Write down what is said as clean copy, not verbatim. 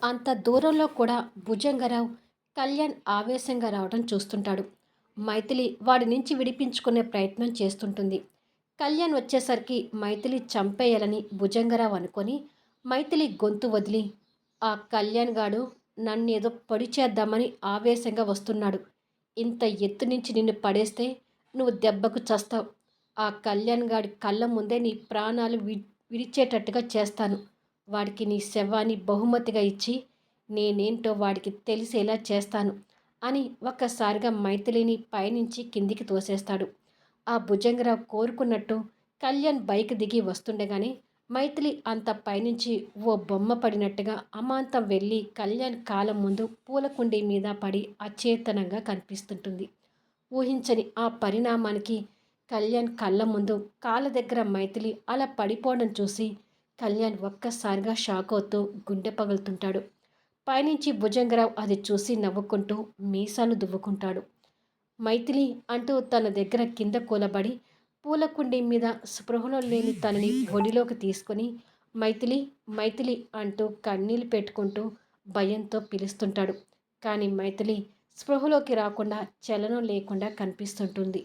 అంత దూరంలో కూడా భుజంగరావు కళ్యాణ్ ఆవేశంగా రావడం చూస్తుంటాడు. మైథిలి వాడి నుంచి విడిపించుకునే ప్రయత్నం చేస్తుంటుంది. కళ్యాణ్ వచ్చేసరికి మైథిలి చంపేయాలని భుజంగరావు అనుకొని మైథిలి గొంతు వదిలి ఆ కళ్యాణ్ గాడు నన్నేదో పొడి చేద్దామని ఆవేశంగా వస్తున్నాడు. ఇంత ఎత్తు నుంచి నిన్ను పడేస్తే నువ్వు దెబ్బకు చస్తావు. ఆ కళ్యాణ్ గాడి కళ్ళ ముందే నీ ప్రాణాలు విడిచేటట్టుగా చేస్తాను. వాడికి నీ శవాన్ని బహుమతిగా ఇచ్చి నేనేంటో వాడికి తెలిసేలా చేస్తాను అని ఒక్కసారిగా మైథిలిని పైనుంచి కిందికి తోసేస్తాడు. ఆ భుజంగరావు కోరుకున్నట్టు కళ్యాణ్ బైక్ దిగి వస్తుండగానే మైథిలి అంత పైనుంచి ఓ బొమ్మ పడినట్టుగా అమాంతం వెళ్ళి కళ్యాణ్ కాలం ముందు పూలకుండీ మీద పడి అచేతనంగా కనిపిస్తుంటుంది. ఊహించని ఆ పరిణామానికి కళ్యాణ్ కళ్ళ ముందు కాళ్ళ దగ్గర మైథిలి అలా పడిపోవడం చూసి కళ్యాణ్ ఒక్కసారిగా షాక్ అవుతూ గుండె పగులుతుంటాడు. పైనుంచి భుజంగరావు అది చూసి నవ్వుకుంటూ మీసాలు దువ్వుకుంటాడు. మైథిలి అంటూ తన దగ్గర కింద కూలబడి పూలకుండీ మీద స్పృహలో లేని తనని ఒడిలోకి తీసుకొని మైథిలి మైథిలి అంటూ కన్నీళ్లు పెట్టుకుంటూ భయంతో పిలుస్తుంటాడు. కానీ మైథిలి స్పృహలోకి రాకుండా చలనం లేకుండా కనిపిస్తుంటుంది.